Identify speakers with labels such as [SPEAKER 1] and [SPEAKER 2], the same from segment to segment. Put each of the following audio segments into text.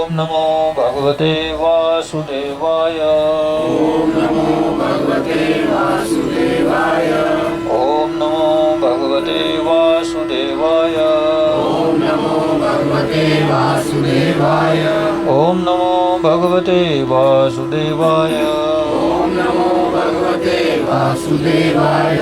[SPEAKER 1] ओम नमो भगवते वासुदेवाय।
[SPEAKER 2] ओम नमो भगवते वासुदेवाय।
[SPEAKER 1] ओम नमो भगवते वासुदेवाय।
[SPEAKER 2] ओम नमो भगवते वासुदेवाय।
[SPEAKER 1] ओम नमो भगवते वासुदेवाय।
[SPEAKER 2] ओम नमो भगवते वासुदेवाय।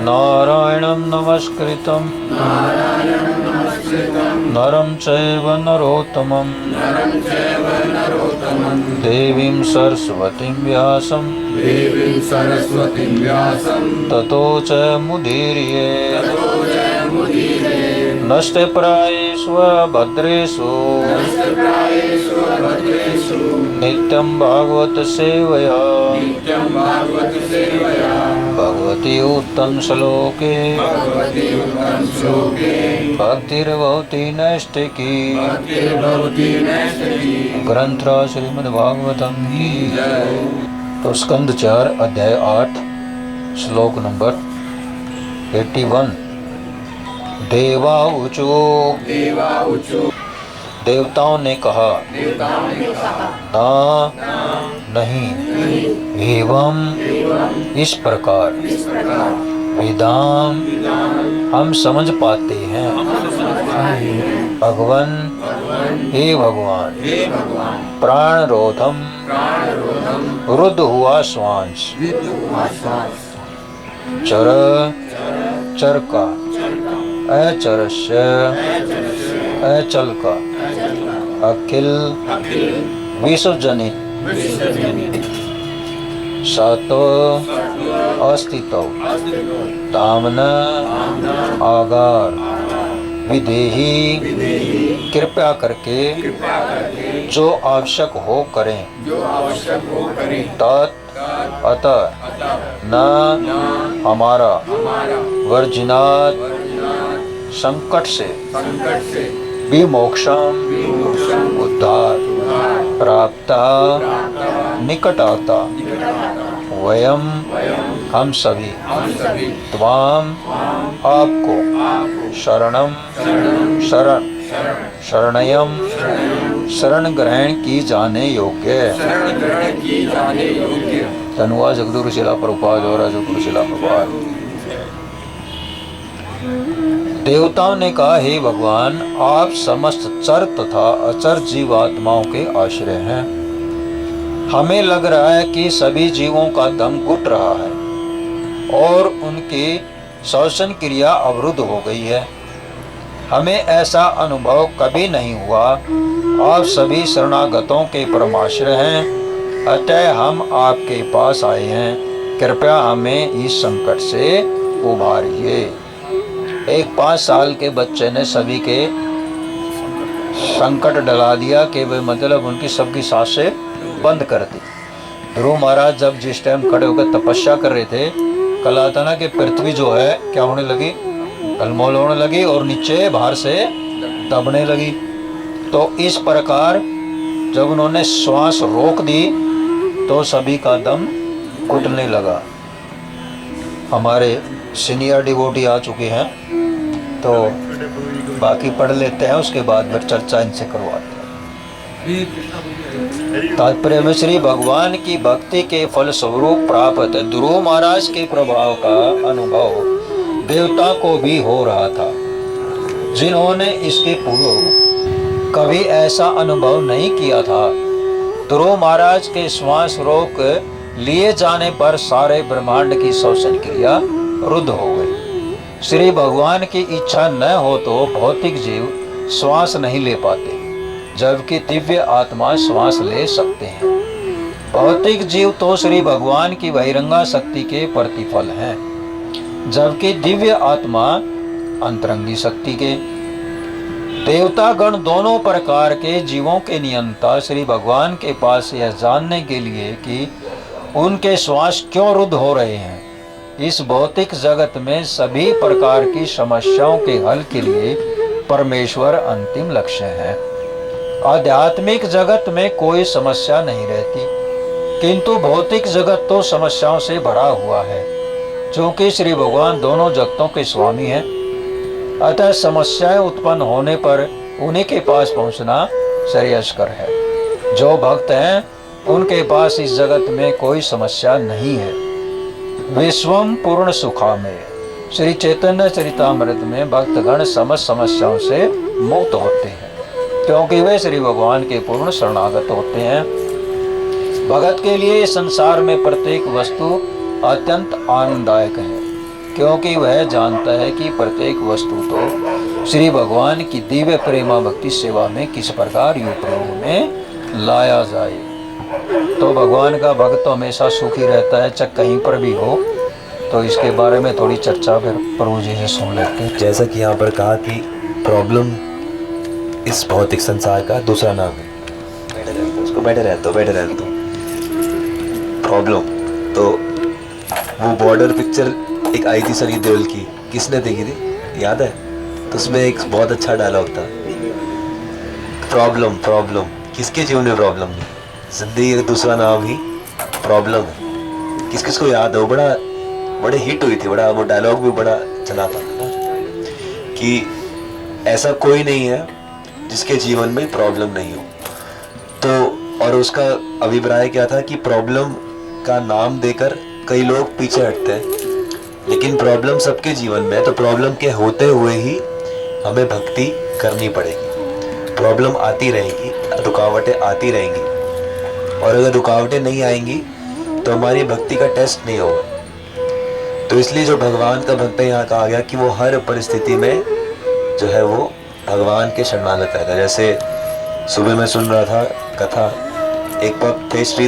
[SPEAKER 1] नारायणं नमस्कृतं
[SPEAKER 2] नारायणं नमस्कृतं
[SPEAKER 1] नरं चैव नरोत्तमं
[SPEAKER 2] नरं चैव नरोत्तमं
[SPEAKER 1] देवीं सरस्वतीं व्यासं
[SPEAKER 2] देवीं सरस्वतीं व्यासं
[SPEAKER 1] ततो च मुदीर्ये।
[SPEAKER 2] ततो जयमुदीरये।
[SPEAKER 1] नष्टे प्रायेषु भद्रेषु
[SPEAKER 2] नष्टप्रायेषु भद्रेषु
[SPEAKER 1] नित्यं भागवत सेवया
[SPEAKER 2] नित्यं भागवत सेवया
[SPEAKER 1] भगवती उत्तम श्लोके
[SPEAKER 2] भगवति उत्तम श्लोके
[SPEAKER 1] भक्तिर्भवति नैष्ठिकी।
[SPEAKER 2] भक्तिर्भवति नैष्ठिकी।
[SPEAKER 1] ग्रंथ श्रीमद्भागवतम की
[SPEAKER 2] जय।
[SPEAKER 1] तो स्कंद 4 अध्याय 8 श्लोक नंबर 81। देवाऊचु
[SPEAKER 2] देवाऊचु
[SPEAKER 1] देवताओं ने कहा
[SPEAKER 2] देवताओं ने कहा
[SPEAKER 1] ना नहीं एवं इस प्रकार
[SPEAKER 2] इस प्रकार
[SPEAKER 1] वेदाम हम समझ पाते हैं। भगवन हे भगवान
[SPEAKER 2] हे भगवान
[SPEAKER 1] प्राण रोधम
[SPEAKER 2] प्राण रोधम
[SPEAKER 1] रुद्ध हुआ श्वास
[SPEAKER 2] विद्युश्वास
[SPEAKER 1] चर चर का अचरस्य अचल का अखिल विश्वजनित सत अस्तित्व तामन आगार विदेही कृपया करके जो आवश्यक हो करें
[SPEAKER 2] जो आवश्यक हो करें
[SPEAKER 1] तत् अतः न हमारा वर्जिनात संकट से विमोक्षम उद्धार प्राप्त निकट आता वयम हम सभी त्वाम आपको शरणम शरण शरणयम शरण ग्रहण की जाने योग्य। धन्यवाद जगदगुरु शिला प्रभुपाद और जगदगुरु शिला प्रभुपाद। देवताओं ने कहा हे भगवान आप समस्त चर तथा अचर जीवात्माओं के आश्रय हैं। हमें लग रहा है कि सभी जीवों का दम घुट रहा है और उनकी श्वसन क्रिया अवरुद्ध हो गई है। हमें ऐसा अनुभव कभी नहीं हुआ। आप सभी शरणागतों के परमाश्रय हैं, अतः हम आपके पास आए हैं। कृपया हमें इस संकट से उबारिए। एक 5 साल के बच्चे ने सभी के संकट डला दिया कि वे मतलब उनकी सबकी सांसें बंद कर दी। ध्रुव महाराज जब जिस टाइम खड़े होकर तपस्या कर रहे थे, कल आता ना कि पृथ्वी जो है क्या होने लगी, ढलमोल होने लगी और नीचे बाहर से दबने लगी। तो इस प्रकार जब उन्होंने श्वास रोक दी तो सभी का दम घुटने लगा। हमारे सीनियर डिवोटी आ चुके हैं तो बाकी पढ़ लेते हैं, उसके बाद फिर चर्चा इनसे करवाते हैं। तात्पर्य में श्री भगवान की भक्ति के फल स्वरूप प्राप्त ध्रुव महाराज के प्रभाव का अनुभव देवता को भी हो रहा था, जिन्होंने इसके पूर्व कभी ऐसा अनुभव नहीं किया था। ध्रुव महाराज के श्वास रोक लिए जाने पर सारे ब्रह्मांड की श्वसन क्रिया रुद्ध हो गई। श्री भगवान की इच्छा न हो तो भौतिक जीव श्वास नहीं ले पाते, जबकि दिव्य आत्मा श्वास ले सकते हैं। भौतिक जीव तो श्री भगवान की बहिरंगा शक्ति के प्रतिफल हैं, जबकि दिव्य आत्मा अंतरंगी शक्ति के। देवता गण दोनों प्रकार के जीवों के नियंता श्री भगवान के पास यह जानने के लिए कि उनके श्वास क्यों रुद्ध हो रहे हैं। इस भौतिक जगत में सभी प्रकार की समस्याओं के हल के लिए परमेश्वर अंतिम लक्ष्य है। आध्यात्मिक जगत में कोई समस्या नहीं रहती, किंतु भौतिक जगत तो समस्याओं से भरा हुआ है। चूंकि श्री भगवान दोनों जगतों के स्वामी हैं, अतः समस्याएं उत्पन्न होने पर उन्हीं के पास पहुंचना श्रेयस्कर है। जो भक्त हैं उनके पास इस जगत में कोई समस्या नहीं है। विश्वम पूर्ण सुखा में श्री चैतन्य चरितामृत में भक्तगण समस्त समस्याओं से मुक्त होते हैं, क्योंकि वे श्री भगवान के पूर्ण शरणागत होते हैं। भगत के लिए संसार में प्रत्येक वस्तु अत्यंत आनंददायक है, क्योंकि वह जानता है कि प्रत्येक वस्तु तो श्री भगवान की दिव्य प्रेमा भक्ति सेवा में किस प्रकार उपयोग में लाया जाए। तो भगवान का भक्त तो हमेशा सुखी रहता है, चाहे कहीं पर भी हो। तो इसके बारे में थोड़ी चर्चा फिर प्रभु जी से सुन लेते हैं।
[SPEAKER 3] जैसा कि यहाँ पर कहा कि प्रॉब्लम इस भौतिक संसार का दूसरा नाम है। उसको बैठे रहते हो प्रॉब्लम। तो वो बॉर्डर पिक्चर एक आई थी सनी देओल की, किसने देखी थी याद है? तो उसमें एक बहुत अच्छा डायलॉग था, प्रॉब्लम किसके जीवन में प्रॉब्लम नहीं, जिंदगी का दूसरा नाम ही प्रॉब्लम है। किस किस को याद है? वो बड़े हिट हुई थी, बड़ा वो डायलॉग भी बड़ा चला था कि ऐसा कोई नहीं है जिसके जीवन में प्रॉब्लम नहीं हो। तो और उसका अभिप्राय क्या था कि प्रॉब्लम का नाम देकर कई लोग पीछे हटते हैं, लेकिन प्रॉब्लम सबके जीवन में है। तो प्रॉब्लम के होते हुए ही हमें भक्ति करनी पड़ेगी। प्रॉब्लम आती रहेगी, रुकावटें आती रहेंगी, और अगर रुकावटें नहीं आएंगी तो हमारी भक्ति का टेस्ट नहीं होगा। तो इसलिए जो भगवान का भक्त है, यहाँ कहा गया कि वो हर परिस्थिति में जो है वो भगवान के शरणागत रहता है। जैसे सुबह मैं सुन रहा था कथा, एक वक्त थे श्री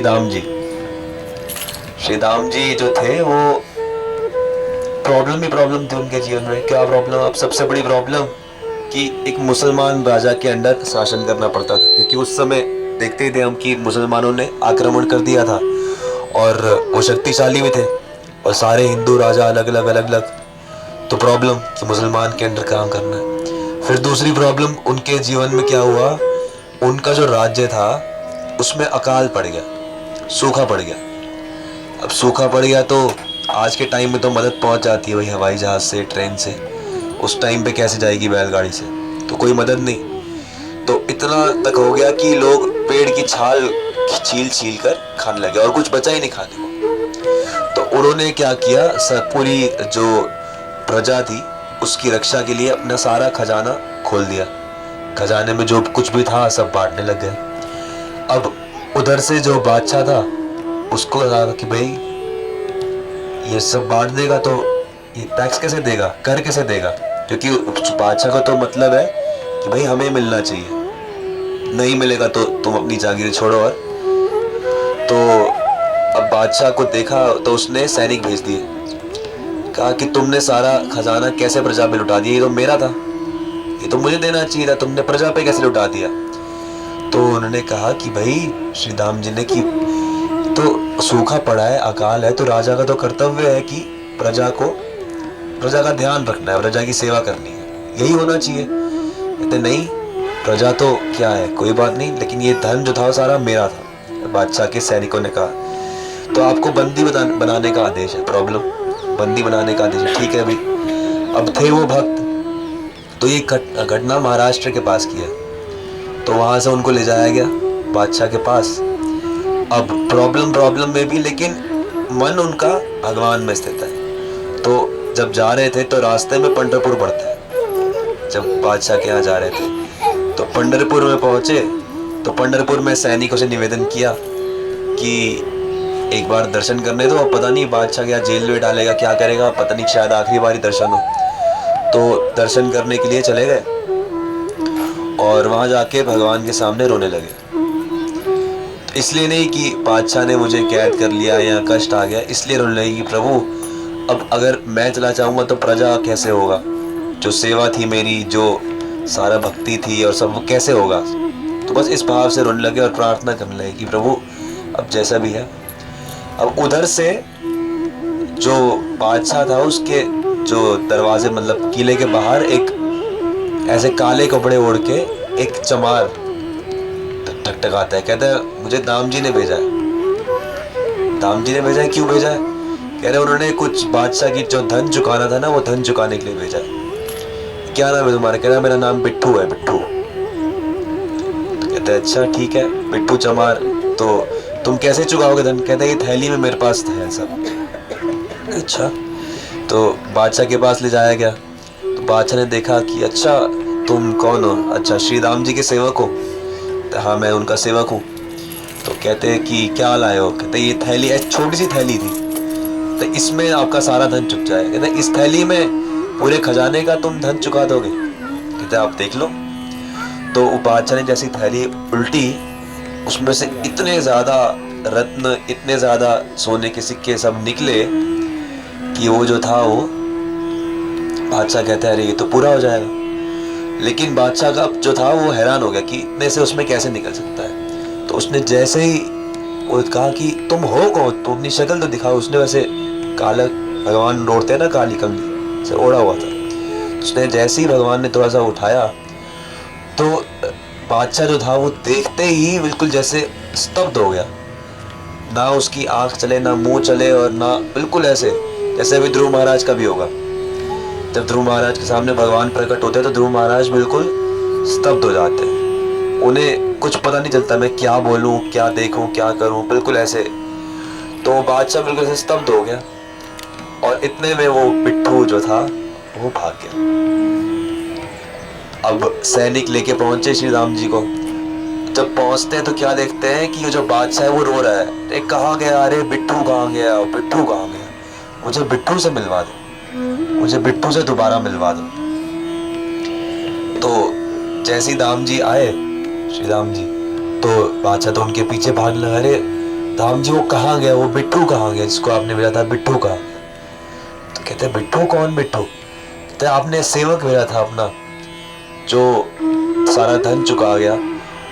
[SPEAKER 3] दाम जी जो थे, वो प्रॉब्लम ही प्रॉब्लम थी उनके जीवन में। क्या प्रॉब्लम? अब सबसे बड़ी प्रॉब्लम कि एक मुसलमान राजा के अंडर शासन करना पड़ता था, क्योंकि उस समय देखते थे हम कि मुसलमानों ने आक्रमण कर दिया था और वो शक्तिशाली भी थे, और सारे हिंदू राजा अलग अलग। तो प्रॉब्लम कि मुसलमान के अंडर काम करना है। फिर दूसरी प्रॉब्लम उनके जीवन में क्या हुआ, उनका जो राज्य था उसमें अकाल पड़ गया, सूखा पड़ गया। अब सूखा पड़ गया तो आज के टाइम में तो मदद पहुंच जाती है भाई, हवाई जहाज से, ट्रेन से। उस टाइम पे कैसे जाएगी बैलगाड़ी से? तो कोई मदद नहीं। तो इतना तक हो गया कि लोग पेड़ की छाल छील कर खाने लगे, और कुछ बचा ही नहीं खाने को। तो उन्होंने क्या किया, पूरी जो प्रजा थी उसकी रक्षा के लिए अपना सारा खजाना खोल दिया। खजाने में जो कुछ भी था सब बांटने लग गए। अब उधर से जो बादशाह था उसको लगा कि भाई ये सब बांट देगा तो ये टैक्स कैसे देगा, कर कैसे देगा? क्योंकि बादशाह का तो मतलब है कि भाई हमें मिलना चाहिए, नहीं मिलेगा तो तुम अपनी जागीर छोड़ो। और तो अब बादशाह को देखा तो उसने सैनिक भेज दिए, कहा कि तुमने सारा खजाना कैसे प्रजा पे लुटा दिया, ये तो मेरा था, ये तो मुझे देना चाहिए था, तुमने प्रजा पे कैसे लुटा दिया? तो उन्होंने कहा कि भाई श्री दाम जी ने कि तो सूखा पड़ा है, अकाल है, तो राजा का तो कर्तव्य है कि प्रजा का ध्यान रखना है, प्रजा की सेवा करनी है, यही होना चाहिए। कहते नहीं, प्रजा तो क्या है, कोई बात नहीं, लेकिन ये धन जो था वो सारा मेरा था। बादशाह के सैनिकों ने कहा तो आपको बंदी बनाने का आदेश है, प्रॉब्लम बंदी बनाने का आदेश है। ठीक है भाई। अब थे वो भक्त, तो ये घटना महाराष्ट्र के पास की है, तो वहां से उनको ले जाया गया बादशाह के पास। अब प्रॉब्लम में भी, लेकिन मन उनका भगवान में स्थित है। तो जब जा रहे थे तो रास्ते में पंढरपुर पड़ता है। जब बादशाह के यहाँ जा रहे थे तो पंढरपुर में पहुंचे, तो पंढरपुर में सैनिकों से निवेदन किया कि एक बार दर्शन करने दो। पता नहीं बादशाह क्या जेल में डालेगा, क्या करेगा, पता नहीं, शायद आखिरी बारी दर्शन हो। तो दर्शन करने के लिए चले गए और वहां जाके भगवान के सामने रोने लगे। इसलिए नहीं कि बादशाह ने मुझे कैद कर लिया या कष्ट आ गया, इसलिए रोने लगे कि प्रभु अब अगर मैं चला जाऊंगा तो प्रजा कैसे होगा, जो सेवा थी मेरी, जो सारा भक्ति थी और सब, वो कैसे होगा? तो बस इस भाव से रोने लगे और प्रार्थना करने लगे कि प्रभु अब जैसा भी है। अब उधर से जो बादशाह था उसके जो दरवाजे, मतलब किले के बाहर, एक ऐसे काले कपड़े ओढ़ के एक चमार टकटकाता है। कहता है मुझे दाम जी ने भेजा है। दाम जी ने भेजा है? क्यों भेजा है? कह रहे उन्होंने कुछ बादशाह की जो धन चुकाना था ना, वो धन चुकाने के लिए भेजा है। क्या नाम है तुम्हारा? कह रहा मेरा नाम बिट्ठू है, बिट्ठू। तो कहते कहते हैं अच्छा ठीक है बिट्टू चमार, तो तुम कैसे चुकाओगे धन? कहता है ये थैली में मेरे पास है सब। अच्छा, तो बादशाह के पास ले जाया गया। तो बादशाह ने देखा कि अच्छा तुम कौन हो? अच्छा श्री राम जी के सेवक हो? तो हाँ मैं उनका सेवक हूँ। तो कहते हैं कि क्या लाए हो? कहते ये थैली, छोटी सी थैली थी, तो इसमें आपका सारा धन चुक जाएगा। कहते इस थैली में पूरे खजाने का तुम धन चुका दोगे? कहते आप देख लो। तो बादशाह ने जैसी थैली उल्टी, उसमें से इतने ज़्यादा रत्न, इतने ज़्यादा सोने के सिक्के सब निकले कि वो जो था वो बादशाह कहता है अरे ये तो पूरा हो जाएगा। लेकिन बादशाह का जो था वो हैरान हो गया कि इतने से उसमें कैसे निकल सकता है। तो उसने जैसे ही वो कहा कि तुम हो कौन, तुम अपनी शक्ल तो दिखाओ। उसने वैसे काला, भगवान ओढ़ते हैं ना काली कंघी से ओढ़ा हुआ था। उसने जैसे ही भगवान ने थोड़ा सा उठाया तो बादशाह जो था वो देखते ही बिल्कुल जैसे स्तब्ध हो गया। ना उसकी आंख चले, ना मुंह चले, और ना बिल्कुल ऐसे जैसे अभी ध्रुव महाराज का भी होगा। जब ध्रुव महाराज के सामने भगवान प्रकट होते हैं तो ध्रुव महाराज बिल्कुल स्तब्ध हो जाते हैं। उन्हें कुछ पता नहीं चलता मैं क्या बोलूं, क्या देखूं, क्या करूं, बिल्कुल ऐसे। तो बादशाह बिल्कुल ऐसे स्तब्ध हो गया, और इतने में वो बिट्ठू जो था वो भाग गया। अब सैनिक लेके पहुंचे श्री राम जी को। जब पहुंचते हैं तो क्या देखते हैं कि ये जो बादशाह है वो रो रहा है। अरे कहाँ गया? अरे बिट्ठू कहाँ गया? बिट्ठू कहाँ गया? मुझे बिट्ठू से मिलवा दो, मुझे बिट्ठू से दोबारा मिलवा दो। तो जैसे ही राम जी आए, श्री राम जी, तो बादशाह तो उनके पीछे भागने लगा। अरे राम जी वो कहाँ गया? वो बिट्ठू कहाँ गया जिसको आपने भेजा था? बिट्ठू कहाँ गया? तो कहते बिट्ठू कौन बिट्ठू? कहते आपने सेवक भेजा था अपना जो सारा धन चुका गया,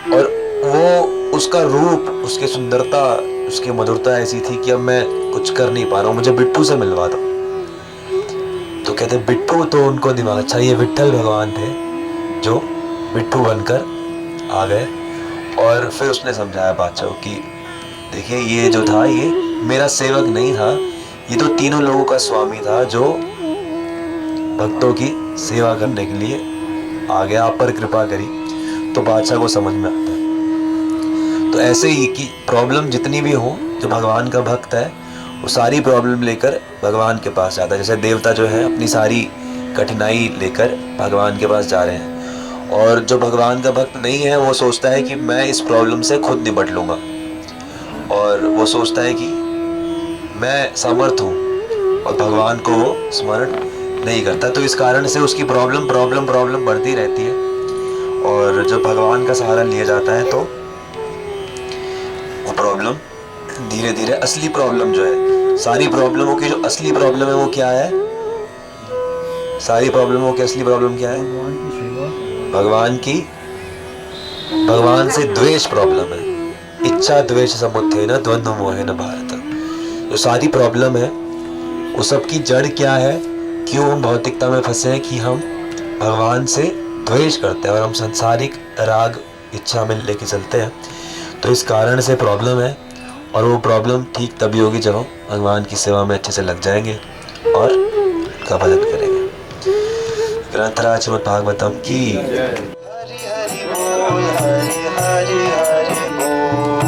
[SPEAKER 3] और वो उसका रूप, उसकी सुंदरता, उसकी मधुरता ऐसी थी कि अब मैं कुछ कर नहीं पा रहा हूँ, मुझे बिट्ठू से मिलवा दो। तो कहते बिट्ठू, तो उनको दिमाग अच्छा, ये विट्ठल भगवान थे जो बिट्ठू बनकर आ गए। और फिर उसने समझाया बादशाह कि देखिए ये जो था ये मेरा सेवक नहीं था, ये तो तीनों लोगों का स्वामी था जो भक्तों की सेवा करने के लिए आ गया, आप पर कृपा करी। तो बादशाह को समझ में आता है। तो ऐसे ही कि प्रॉब्लम जितनी भी हो, जो भगवान का भक्त है वो सारी प्रॉब्लम लेकर भगवान के पास जाता है। जैसे देवता जो है अपनी सारी कठिनाई लेकर भगवान के पास जा रहे हैं, और जो भगवान का भक्त नहीं है वो सोचता है कि मैं इस प्रॉब्लम से खुद निपट लूँगा, और वो सोचता है कि मैं समर्थ हूँ, और भगवान को वो स्मरण नहीं करता। तो इस कारण से उसकी प्रॉब्लम बढ़ती रहती है। और जब भगवान का सहारा लिया जाता है तो वो प्रॉब्लम धीरे धीरे, असली प्रॉब्लम जो है, सारी प्रॉब्लमों की जो असली प्रॉब्लम है वो क्या है? सारी प्रॉब्लमों की असली प्रॉब्लम क्या है? भगवान से द्वेष प्रॉब्लम है। इच्छा द्वेष समुत्थेन द्वंद्व मोहेन भारत। जो सारी प्रॉब्लम है वो सबकी जड़ क्या है? क्यों हम भौतिकता में फंसे हैं कि हम भगवान से द्वेष करते हैं और हम सांसारिक राग इच्छा में लेके चलते हैं। तो इस कारण से प्रॉब्लम है, और वो प्रॉब्लम ठीक तभी होगी जब हम भगवान की सेवा में अच्छे से लग जाएंगे और का भजन करेंगे। ग्रंथराज श्रीमद् भागवतम की हरि हरि बोल, हरि हरि हरि बोल,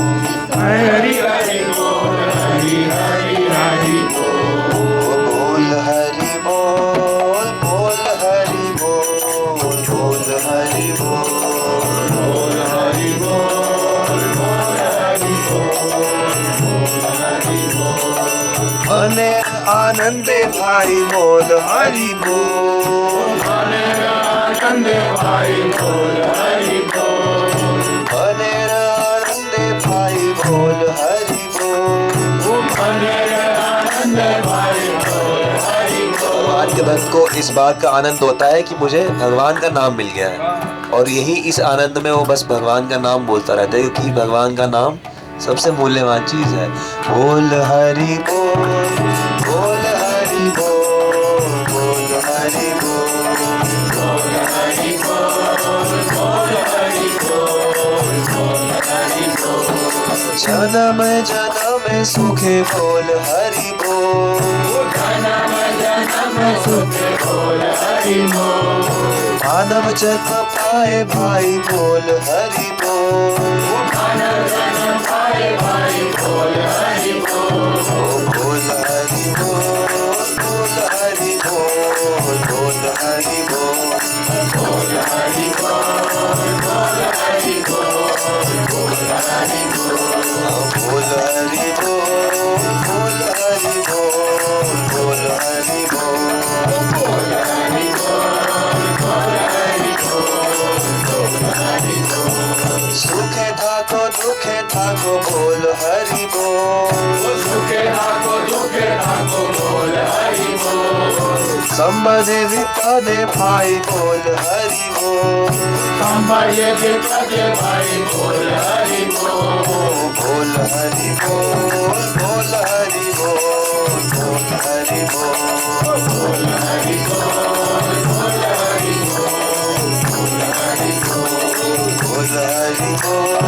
[SPEAKER 2] हरि हरि बोल, हरि हरि हरि
[SPEAKER 3] बोल हरि बोल, बोल हरि बोल, बोल हरि बोल,
[SPEAKER 2] बोल हरि बोल, बोल हरि बोल,
[SPEAKER 3] मने आनंदे भाई बोल हरि बोल,
[SPEAKER 2] आनंद भाई बोल हरि बोल,
[SPEAKER 3] मने आनंदे भाई बोल हरि बोल,
[SPEAKER 2] आनंद भाई बोल हरि बोल।
[SPEAKER 3] भगवान के भक्त को इस बात का आनंद होता है कि मुझे भगवान का नाम मिल गया है, और यही इस आनंद में वो बस भगवान का नाम बोलता रहता है, क्योंकि भगवान का नाम सबसे मूल्यवान चीज है। बोल हरि बोल, बोल हरि बोल, बोल हरि बोल,
[SPEAKER 2] बोल हरि बोल, बोल हरि बोल, बोल हरि बोल,
[SPEAKER 3] जन्म जन्म सुखे बोल हरि बोल,
[SPEAKER 2] जन्म जन्म सुख बोल हरि बोल,
[SPEAKER 3] मानव जग पाए भाई बोल हरि बोल,
[SPEAKER 2] बोल हरि बोल
[SPEAKER 3] बोल हरि बोल बोल हरि बोल
[SPEAKER 2] बोल हरि बोल हरि बोल
[SPEAKER 3] बोल हरि बोल बोल हरि बोल सुखे थाको दुखे थाको बोल हरि बोल
[SPEAKER 2] सुखे थाको दुखे थाको बोल हरि बोल
[SPEAKER 3] संबदे विपदे भाई बोल हरि बोल
[SPEAKER 2] संभाले विपदे भाई बोल हरि बोल
[SPEAKER 3] बोल हरि बोल बोल हरि बोल बोल हरि बोल
[SPEAKER 2] बोल हरि बोल बोल हरि बोल बोल हरि बोल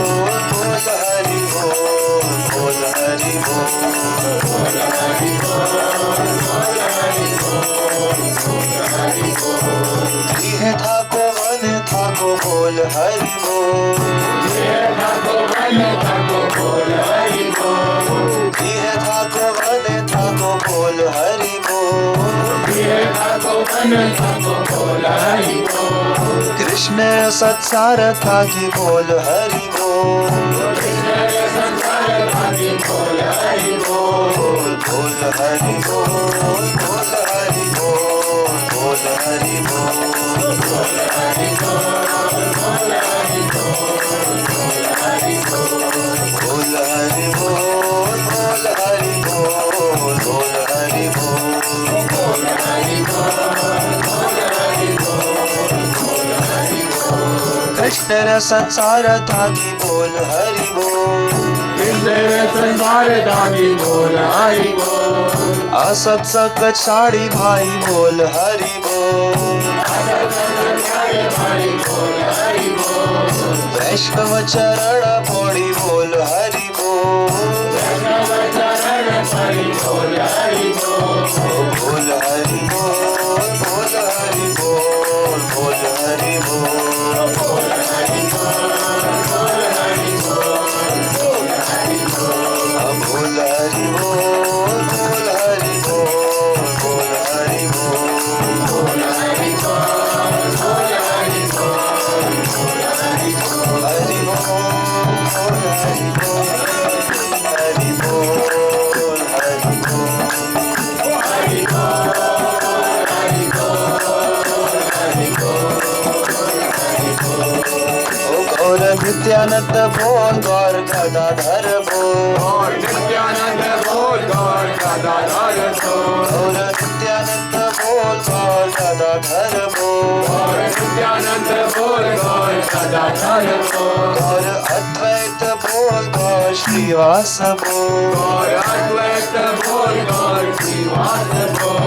[SPEAKER 3] बोल हरि बोल बोल हरि बोल बोल हरि बोल गृह थाको वन थाको बोल हरि बोल
[SPEAKER 2] थाको वन थाको बोल हरि बोल
[SPEAKER 3] गृह थाको वन थाको बोल हरि बोल
[SPEAKER 2] थाको वन थाको बोल हरि बोल
[SPEAKER 3] कृष्ण सत्सार थाकी बोल हरि बोल
[SPEAKER 2] संसार भागी बोल हरि बोल
[SPEAKER 3] बोल हरि बोल बोल हरि बोल बोल हरि बोल
[SPEAKER 2] बोल हरि बोल बोल हरि बोल बोल हरि बोल
[SPEAKER 3] बोल हरि बोल बोल हरि बोल बोल हरि बोल
[SPEAKER 2] बोल हरि बोल बोल हरि बोल बोल हरि बोल
[SPEAKER 3] कृष्ण संसार थाकी बोल हरि बोल
[SPEAKER 2] तेरे संसार दागी बोल हरि बोल
[SPEAKER 3] असत सकट साड़ी भाई बोल हरि बोल
[SPEAKER 2] भाई बोल हरि बोल
[SPEAKER 3] वैष्णव चरण पौड़ी बोल हरि बोल
[SPEAKER 2] चरण हरि बोल हरि बोल
[SPEAKER 3] बोल हरि बोल बोल हरि बोल बोल हरि बोल
[SPEAKER 2] बोल हरि बोल बोल हरि बोल बोल हरि बोल
[SPEAKER 3] बोल हरि बोल बोल हरि बोल बोल हरि बोल
[SPEAKER 2] बोल हरि बोल बोल हरि बोल बोल हरि बोल
[SPEAKER 3] हरि बोल हरि बोल हरि बोल हरि बोल
[SPEAKER 2] हरि बोल हरि बोल हरि बोल
[SPEAKER 3] ओ गौर नित्यानंद बोल गौर गदाधर बोल
[SPEAKER 2] नित्यानंद बोल गौर गदाधर बोल
[SPEAKER 3] गौर नित्यानंद बोल गौर गदाधर बोल
[SPEAKER 2] नित्यानंद बोल गौर गदाधर बोल
[SPEAKER 3] गौर अद्वैत बोल गौर श्रीवास बोल
[SPEAKER 2] गौर अद्वैत बोल गौर श्रीवास बोल